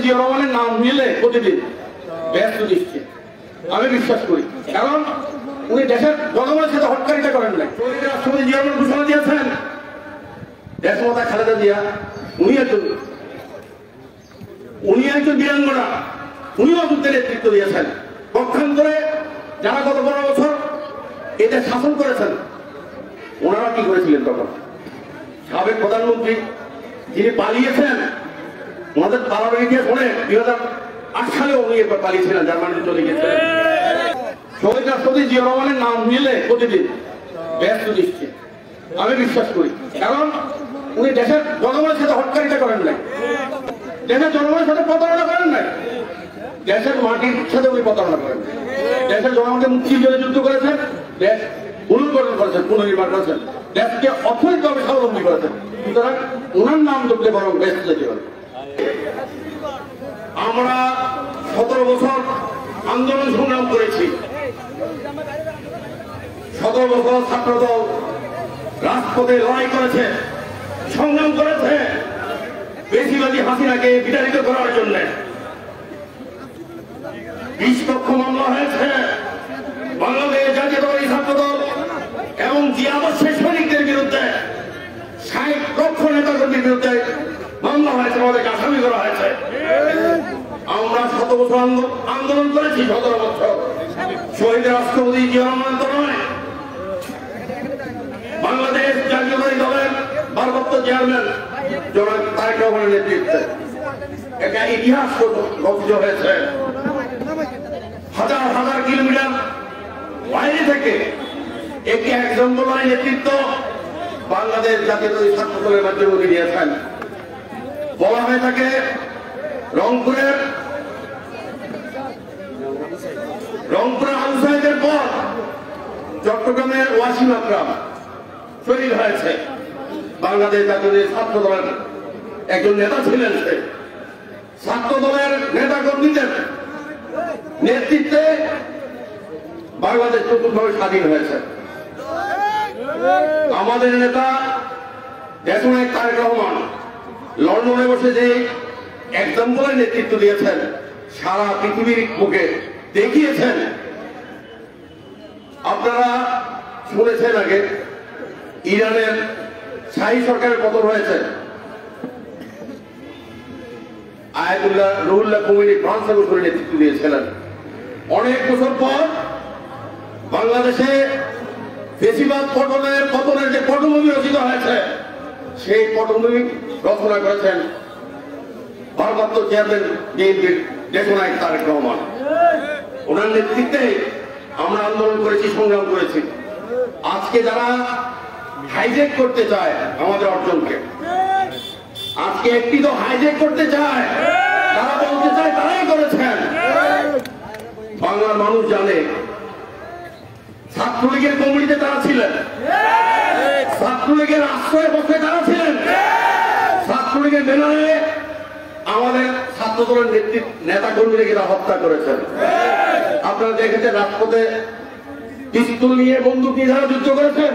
জিয়া রহমানের নাম নিলে প্রতিদিন ব্যস্ত দিচ্ছে, আমি বিশ্বাস করি। কারণ উনি দেশের জনগণের সাথে হটকারিতা করেন নাই। রাষ্ট্রপতি জিয়া রহমান ঘোষণা দিয়েছেন দেশমাতা খালেদা জিয়া উনি একজন বীরাঙ্গনা, উনিও যুদ্ধের নেতৃত্ব দিয়েছেন। পক্ষান্তরে যারা গত 12 বছর এতে শাসন করেছেন ওনারা কি করেছিলেন? তখন সাবেক প্রধানমন্ত্রী যিনি পালিয়েছেন, ওনাদের পালানোর ইতিহাস অনেক। 2008 সালে উনি একবার পালিয়েছিলেন, জার্মানিতে চলে গেছিলেন। শহীদ রাষ্ট্রপতি জিয়া রহমানের নাম নিলে প্রতিদিন ব্যস্ত দিচ্ছে, আমি বিশ্বাস করি। কারণ উনি দেশের জনগণের সাথে হটকারিতা করেন নাই, দেশের জনগণের সাথে প্রতারণা করেন নাই, দেশের মাটির সাথে উনি প্রতারণা করেন। দেশের জনগণকে মুক্তির জন্য যুদ্ধ করেছেন, দেশ পুনর্গঠন করেছেন, পুনর্নির্মাণ করেছেন, দেশকে অর্থনৈতিকভাবে স্বাবলম্বী করেছেন। সুতরাং ওনার নাম দেখলে বরং ব্যস্ত যেতে পারে। আমরা 17 বছর আন্দোলন সংগ্রাম করেছি, 17 বছর ছাত্রদল রাজপথে লড়াই করেছে, সংগ্রাম করেছে বেশিবাদী হাসিনাকে বিতাড়িত করার জন্য। 20 লক্ষ মামলা হয়েছে বাংলাদেশ জাতীয়তাবাদী ছাত্রদল এবং জিয়া আদর্শের সৈনিকদের বিরুদ্ধে। 60 লক্ষ নেতাকর্মীর বিরুদ্ধে মামলা হয়েছে, আমাদেরকে আসামি করা হয়েছে। আমরা 7 বছর আন্দোলন করেছি, 17 বছর। শহীদ রাষ্ট্রপতি জিয়া রহমান তো নয়, বাংলাদেশ জাতীয়তাবাদী দলের ভারপ্রাপ্ত চেয়ারম্যান জনাব তারেক রহমানের নেতৃত্বে একটা ইতিহাস রচিত হয়েছে। হাজার হাজার কিলোমিটার বাইরে থেকে একটি একজন দলের নেতৃত্ব বাংলাদেশ জাতীয়তাবাদী ছাত্র দলের মাধ্যমে উনি দিয়েছেন। বলা হয়ে থাকে রংপুরের আবু সাইদের পর চট্টগ্রামের ওয়াসিম আকরাম শহীদ হয়েছে। বাংলাদেশ জাতীয় ছাত্র দলের একজন নেতা ছিলেন। সে ছাত্র দলের নেতা কর্মীদের নেতৃত্বে বাংলাদেশ চতুর্থভাবে স্বাধীন হয়েছে। আমাদের নেতা দেশনায়ক তারেক রহমান লন্ডনে বসে যে এক্সাম্পলের নেতৃত্ব দিয়েছেন, সারা পৃথিবীর মুখে দেখিয়েছেন। আপনারা শুনেছেন আগে ইরানের শাহী সরকারের পতন হয়েছে, আয়াতুল্লাহ রুহুল্লাহ খোমেনি ফ্রান্স করে নেতৃত্ব দিয়েছিলেন। অনেক বছর পর বাংলাদেশে ফেসিবাদ পতনের যে পটভূমি রচিত হয়েছে, সেই পটভূমি রচনা করেছেন ভারপ্রাপ্ত চেয়ারম্যান বিএনপির দেশনায়ক তারেক রহমান। ওনার নেতৃত্বে আমরা আন্দোলন করেছি, সংগ্রাম করেছি। আজকে যারা হাইজ্যাক করতে চায় আমাদের অর্জনকে, আজকে একটি তো হাইজ্যাক করতে চায়, তারা বলতে চায় তারাই করেছেন। বাংলার মানুষ জানে ছাত্রলীগের কমিটিতে তারা ছিলেন, ছাত্রলীগের আশ্রয় পক্ষে তারা ছিলেন, ছাত্রলীগের ব্যানারে আমাদের ছাত্র দলের নেতা কর্মীদেরকে তারা হত্যা করেছেন। আপনারা দেখেছেন রাজপথে পিস্তল নিয়ে বন্দুক নিয়ে যারা যুদ্ধ করেছেন।